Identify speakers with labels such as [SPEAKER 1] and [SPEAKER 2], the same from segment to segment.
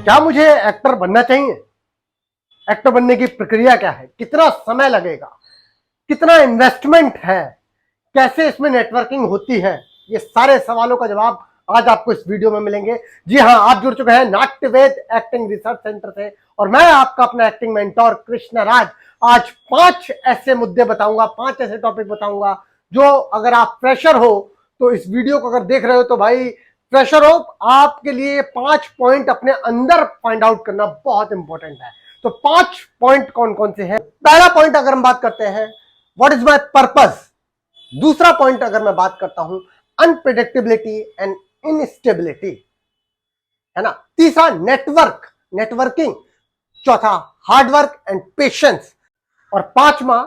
[SPEAKER 1] क्या मुझे एक्टर बनना चाहिए? एक्टर बनने की प्रक्रिया क्या है? कितना समय लगेगा? कितना इन्वेस्टमेंट है? कैसे इसमें नेटवर्किंग होती है? ये सारे सवालों का जवाब आज आपको इस वीडियो में मिलेंगे। जी हाँ, आप जुड़ चुके हैं नाट्यवेद एक्टिंग रिसर्च सेंटर से और मैं आपका अपना एक्टिंग मेंटोर कृष्ण राज। आज 5 ऐसे मुद्दे बताऊंगा, 5 ऐसे टॉपिक बताऊंगा जो अगर आप फ्रेशर हो तो इस वीडियो को अगर देख रहे हो तो भाई फ्रेशर हो, आपके लिए 5 पॉइंट अपने अंदर फाइंड आउट करना बहुत इंपॉर्टेंट है। तो 5 पॉइंट कौन कौन से हैं? पहला पॉइंट अगर हम बात करते हैं, व्हाट इज माय पर्पस। दूसरा पॉइंट अगर मैं बात करता हूं, अनप्रिडिक्टेबिलिटी एंड इनस्टेबिलिटी, है ना। तीसरा नेटवर्किंग। चौथा हार्डवर्क एंड पेशेंस। और पांचवा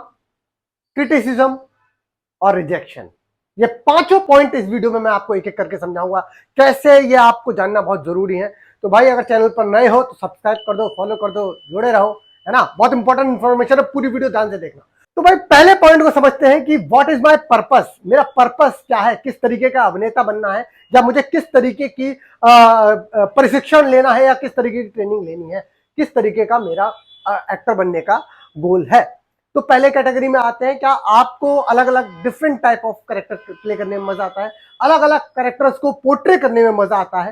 [SPEAKER 1] क्रिटिसिज्म और रिजेक्शन। ये पांचों पॉइंट इस वीडियो में मैं आपको एक एक करके समझाऊंगा, कैसे ये आपको जानना बहुत जरूरी है। तो भाई अगर चैनल पर नए हो तो सब्सक्राइब कर दो, फॉलो कर दो, जुड़े रहो, है ना। बहुत इंपॉर्टेंट इंफॉर्मेशन है, पूरी वीडियो ध्यान से देखना। तो भाई पहले पॉइंट को समझते हैं कि व्हाट इज माय पर्पस। मेरा पर्पस क्या है? किस तरीके का अभिनेता बनना है, या मुझे किस तरीके की प्रशिक्षण लेना है, या किस तरीके की ट्रेनिंग लेनी है, किस तरीके का मेरा एक्टर बनने का गोल है। तो पहले कैटेगरी में आते हैं, क्या आपको अलग अलग different type of character play करने में मजा आता है, अलग अलग कैरेक्टर्स को पोर्ट्रे करने में मजा आता है,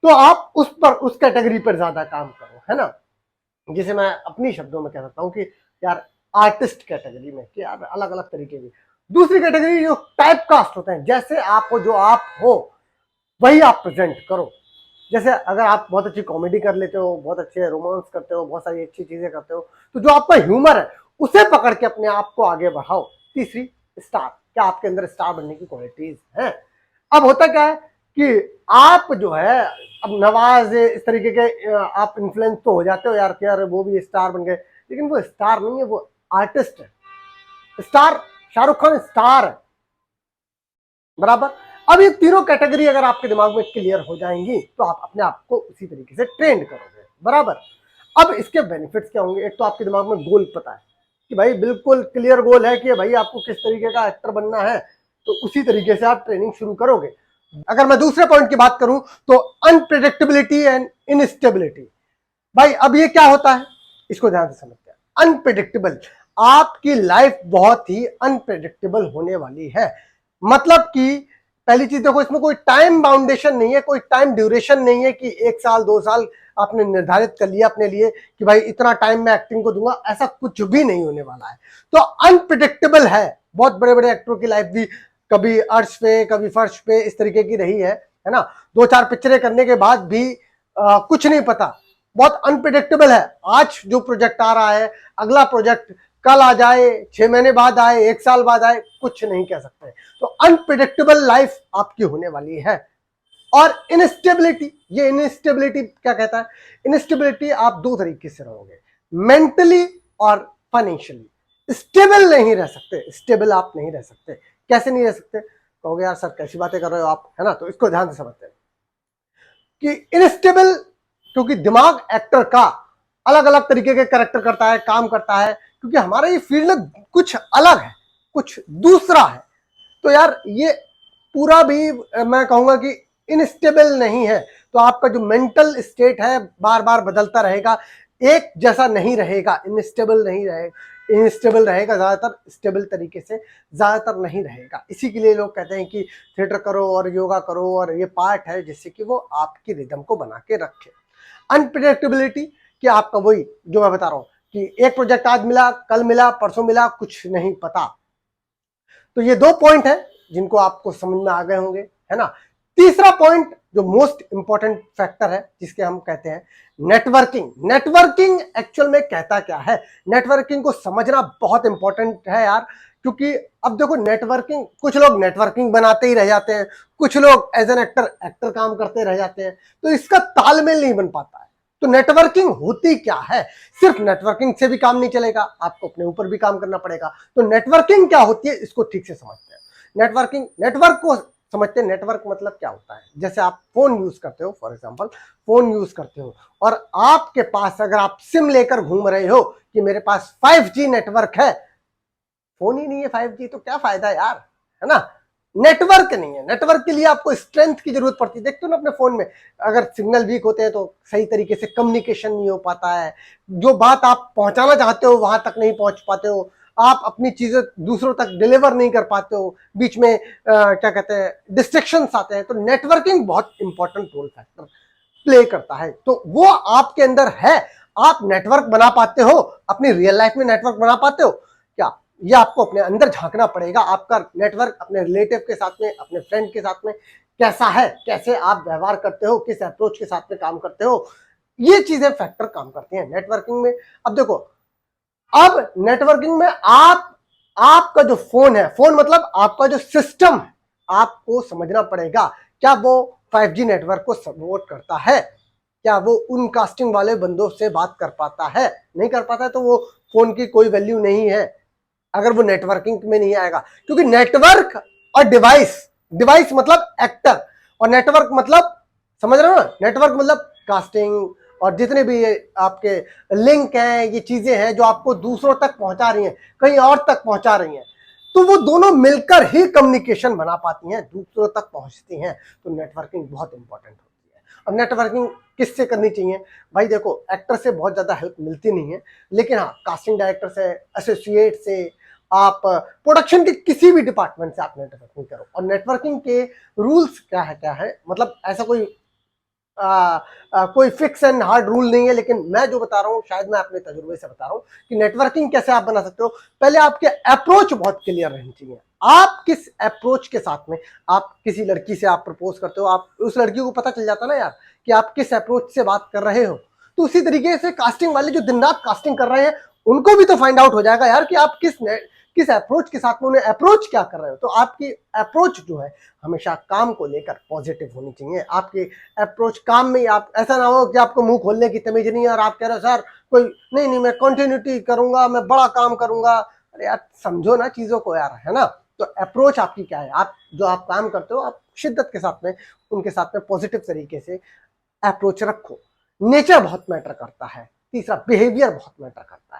[SPEAKER 1] तो आप उस कैटेगरी पर ज्यादा काम करो, है ना। जिसे मैं अपनी शब्दों में कह सकता हूं कि यार आर्टिस्ट कैटेगरी में, कि यार अलग अलग तरीके की। दूसरी कैटेगरी जो टाइप कास्ट होते हैं, जैसे आप हो, जो आप हो वही आप प्रेजेंट करो। जैसे अगर आप बहुत अच्छी कॉमेडी कर लेते हो, बहुत अच्छे रोमांस करते हो, बहुत सारी अच्छी चीजें करते हो, तो जो आपका ह्यूमर है उसे पकड़ के अपने आप को आगे बढ़ाओ। तीसरी स्टार, क्या आपके अंदर स्टार बनने की क्वालिटीज हैं। अब होता क्या है कि आप जो है, अब नवाज इस तरीके के आप इन्फ्लुएंस तो हो जाते हो यार कि यार वो भी स्टार बन गए, लेकिन वो स्टार नहीं है, वो आर्टिस्ट है। स्टार शाहरुख खान स्टार है, बराबर। अब ये तीनों कैटेगरी अगर आपके दिमाग में क्लियर हो जाएंगी तो आप अपने आप को उसी तरीके से ट्रेंड करोगे, बराबर। अब इसके बेनिफिट्स क्या होंगे? एक तो आपके दिमाग में गोल पता है कि भाई बिल्कुल क्लियर गोल है कि भाई आपको किस तरीके का एक्टर बनना है, तो उसी तरीके से आप ट्रेनिंग शुरू करोगे। अगर मैं दूसरे पॉइंट की बात करूं तो अनप्रिडिक्टेबिलिटी एंड इनस्टेबिलिटी। भाई अब ये क्या होता है, इसको ध्यान से समझते हैं। अनप्रिडिक्टेबल, आपकी लाइफ बहुत ही अनप्रिडिक्टेबल होने वाली है। मतलब कि पहली चीज देखो, इसमें कोई टाइम बाउंडेशन नहीं है, कोई टाइम ड्यूरेशन नहीं है कि 1 साल 2 साल आपने निर्धारित कर लिया अपने लिए कि भाई इतना टाइम मैं एक्टिंग को दूंगा, ऐसा कुछ भी नहीं होने वाला है। तो अनप्रिडिक्टेबल है। बहुत बड़े बड़े एक्टरों की लाइफ भी कभी अर्श पे कभी फर्श पे इस तरीके की रही है ना। 2-4 पिक्चरें करने के बाद भी कुछ नहीं पता, बहुत अनप्रिडिक्टेबल है। आज जो प्रोजेक्ट आ रहा है, अगला प्रोजेक्ट कल आ जाए, 6 महीने बाद आए, 1 साल बाद आए, कुछ नहीं कह सकते। तो अनप्रिडिक्टेबल लाइफ आपकी होने वाली है। और इनस्टेबिलिटी, ये इनस्टेबिलिटी क्या कहता है? इनस्टेबिलिटी, आप 2 तरीके से रहोगे, मेंटली और फाइनेंशियली। स्टेबल नहीं रह सकते, स्टेबल आप नहीं रह सकते। कैसे नहीं रह सकते? कहोगे यार सर कैसी बातें कर रहे हो आप, है ना। तो इसको ध्यान से समझते हैं कि इनस्टेबल, क्योंकि दिमाग एक्टर का अलग अलग तरीके के कैरेक्टर करता है, काम करता है, क्योंकि हमारा ये फील्ड कुछ अलग है, कुछ दूसरा है। तो यार ये पूरा भी मैं कहूंगा कि इनस्टेबल नहीं है। तो आपका जो मेंटल स्टेट है बार बार बदलता रहेगा, एक जैसा नहीं रहेगा, इनस्टेबल नहीं रहेगा। इनस्टेबल रहेगा ज्यादातर, स्टेबल तरीके से ज्यादातर नहीं रहेगा। इसी के लिए लोग कहते हैं कि थिएटर करो और योगा करो, और ये पार्ट है जिससे कि वो आपकी रिदम को बना के रखे। अनप्रिडिक्टेबिलिटी, कि आपका वही जो मैं बता रहा हूं कि एक प्रोजेक्ट आज मिला, कल मिला, परसों मिला, कुछ नहीं पता। तो ये 2 पॉइंट है जिनको आपको समझ में आ गए होंगे, है ना। तीसरा पॉइंट जो मोस्ट इंपॉर्टेंट फैक्टर है, जिसके हम कहते हैं नेटवर्किंग। नेटवर्किंग एक्चुअल में कहता क्या है? नेटवर्किंग को समझना बहुत इंपॉर्टेंट है यार, क्योंकि अब देखो नेटवर्किंग, कुछ लोग नेटवर्किंग बनाते ही रह जाते हैं, कुछ लोग एज एन एक्टर काम करते रह जाते हैं, तो इसका तालमेल नहीं बन पाता है। तो नेटवर्किंग होती क्या है? सिर्फ नेटवर्किंग से भी काम नहीं चलेगा, आपको अपने ऊपर भी काम करना पड़ेगा। तो नेटवर्किंग क्या होती है, इसको ठीक से समझते हैं। नेटवर्क को समझते हैं। नेटवर्क मतलब क्या होता है? जैसे आप फोन यूज करते हो, फॉर एग्जांपल फोन यूज करते हो, और आपके पास अगर आप सिम लेकर घूम रहे हो कि मेरे पास 5G नेटवर्क है, फोन ही नहीं है 5G, तो क्या फायदा यार, है ना। नेटवर्क नहीं है। नेटवर्क के लिए आपको स्ट्रेंथ की जरूरत पड़ती है। देखते हो ना अपने फोन में, अगर सिग्नल वीक होते हैं तो सही तरीके से कम्युनिकेशन नहीं हो पाता है, जो बात आप पहुंचाना चाहते हो वहां तक नहीं पहुंच पाते हो, आप अपनी चीजें दूसरों तक डिलीवर नहीं कर पाते हो, बीच में क्या कहते हैं डिस्ट्रैक्शंस आते हैं। तो नेटवर्किंग बहुत इंपॉर्टेंट रोल फैक्टर प्ले करता है। तो वो आपके अंदर है, आप नेटवर्क बना पाते हो, अपनी रियल लाइफ में नेटवर्क बना पाते हो क्या? ये आपको अपने अंदर झांकना पड़ेगा। आपका नेटवर्क अपने रिलेटिव के साथ में, अपने फ्रेंड के साथ में कैसा है, कैसे आप व्यवहार करते हो, किस अप्रोच के साथ में काम करते हो, ये चीजें फैक्टर काम करती हैं नेटवर्किंग में। अब देखो, अब नेटवर्किंग में आपका जो फोन है, फोन मतलब आपका जो सिस्टम है, आपको समझना पड़ेगा क्या वो 5G नेटवर्क को सपोर्ट करता है, क्या वो उन कास्टिंग वाले बंदों से बात कर पाता है। नहीं कर पाता है तो वो फोन की कोई वैल्यू नहीं है अगर वो नेटवर्किंग में नहीं आएगा। क्योंकि नेटवर्क और डिवाइस, डिवाइस मतलब एक्टर, और नेटवर्क मतलब, समझ रहे हो ना, नेटवर्क मतलब कास्टिंग और जितने भी आपके लिंक हैं, ये चीजें हैं जो आपको दूसरों तक पहुंचा रही हैं, कहीं और तक पहुंचा रही हैं, तो वो दोनों मिलकर ही कम्युनिकेशन बना पाती हैं, दूसरों तक पहुंचती हैं। तो नेटवर्किंग बहुत इंपॉर्टेंट होती है। अब नेटवर्किंग किससे करनी चाहिए भाई? देखो, एक्टर से बहुत ज्यादा हेल्प मिलती नहीं है, लेकिन हाँ कास्टिंग डायरेक्टर से, एसोसिएट से, आप प्रोडक्शन के किसी भी डिपार्टमेंट से आप नेटवर्किंग करो। और नेटवर्किंग के रूल्स क्या है, मतलब ऐसा कोई कोई फिक्स एंड हार्ड रूल नहीं है, लेकिन मैं जो बता रहा हूं शायद मैं अपने तजुर्बे से बता रहा हूं कि नेटवर्किंग कैसे आप बना सकते हो। पहले आपके अप्रोच बहुत क्लियर रहनी चाहिए। आप किस अप्रोच के साथ में, आप किसी लड़की से आप प्रपोज करते हो, आप उस लड़की को पता चल जाता ना यार कि आप किस अप्रोच से बात कर रहे हो, तो उसी तरीके से कास्टिंग वाले जो दिन रात कास्टिंग कर रहे हैं उनको भी तो फाइंड आउट हो जाएगा यार कि आप किस अप्रोच के साथ में उन्हें अप्रोच क्या कर रहे हो। तो आपकी अप्रोच जो है हमेशा काम को लेकर पॉजिटिव होनी चाहिए। आपकी अप्रोच काम में, आप ऐसा ना हो कि आपको मुंह खोलने की तमीज नहीं है और आप कह रहे हो सर कोई नहीं मैं कंटिन्यूटी करूंगा, मैं बड़ा काम करूंगा। अरे यार समझो ना चीजों को यार, है ना। तो अप्रोच आपकी क्या है, आप जो आप काम करते हो आप शिद्दत के साथ में उनके साथ में पॉजिटिव तरीके से अप्रोच रखो। नेचर बहुत मैटर करता है। तीसरा, बिहेवियर बहुत मैटर करता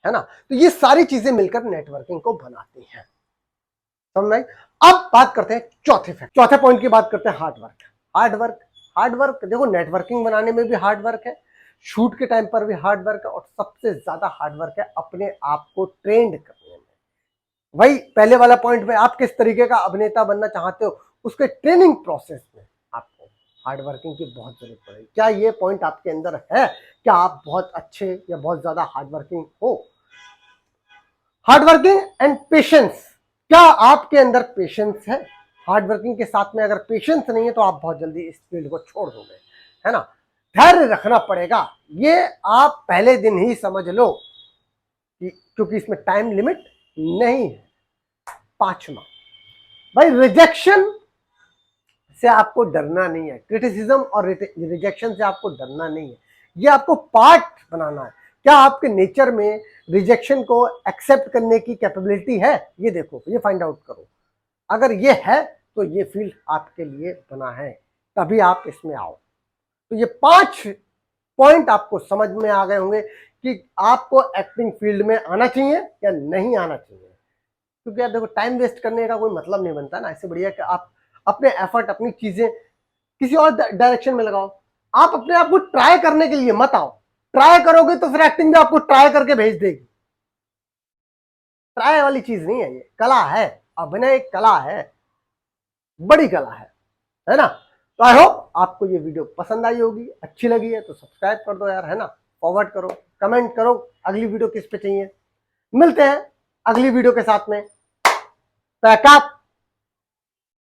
[SPEAKER 1] है ना। तो ये सारी चीजें मिलकर नेटवर्किंग को बनाती हैं, समझ में। अब बात करते हैं चौथे पॉइंट की बात करते हैं, हार्डवर्क। देखो, नेटवर्किंग बनाने में भी हार्डवर्क है, शूट के टाइम पर भी हार्डवर्क है, और सबसे ज्यादा हार्डवर्क है अपने आप को ट्रेंड करने में। वही पहले वाला पॉइंट में, आप किस तरीके का अभिनेता बनना चाहते हो उसके ट्रेनिंग प्रोसेस में आपको हार्डवर्किंग की बहुत जरूरत पड़ेगी। क्या ये पॉइंट आपके अंदर है? क्या आप बहुत अच्छे या बहुत ज्यादा हार्डवर्किंग हो? हार्डवर्किंग एंड पेशेंस, क्या आपके अंदर पेशेंस है? हार्डवर्किंग के साथ में अगर पेशेंस नहीं है तो आप बहुत जल्दी इस फील्ड को छोड़ दोगे, है ना। धैर्य रखना पड़ेगा, ये आप पहले दिन ही समझ लो क्योंकि इसमें टाइम लिमिट नहीं है। पांचवा भाई, रिजेक्शन से आपको डरना नहीं है, क्रिटिसिज्म और रिजेक्शन से आपको डरना नहीं है, ये आपको पार्ट बनाना है। क्या आपके नेचर में रिजेक्शन को एक्सेप्ट करने की कैपेबिलिटी है? ये देखो, ये फाइंड आउट करो। अगर ये है तो ये फील्ड आपके लिए बना है, तभी आप इसमें आओ। तो ये 5 पॉइंट आपको समझ में आ गए होंगे कि आपको एक्टिंग फील्ड में आना चाहिए या नहीं आना चाहिए। क्योंकि यार देखो, टाइम वेस्ट करने का कोई मतलब नहीं बनता ना। इससे बढ़िया कि आप अपने एफर्ट, अपनी चीजें किसी और डायरेक्शन में लगाओ। आप अपने आप को ट्राई करने के लिए मत आओ। ट्राई करोगे तो फिर एक्टिंग भी आपको ट्राई करके भेज देगी। ट्राई वाली चीज नहीं है, ये कला है, अभिनय एक कला है, बड़ी कला है ना। तो आई होप आपको ये वीडियो पसंद आई होगी, अच्छी लगी है तो सब्सक्राइब कर दो यार, है ना। फॉरवर्ड करो, कमेंट करो अगली वीडियो किस पे चाहिए। मिलते हैं अगली वीडियो के साथ में। पैकअप।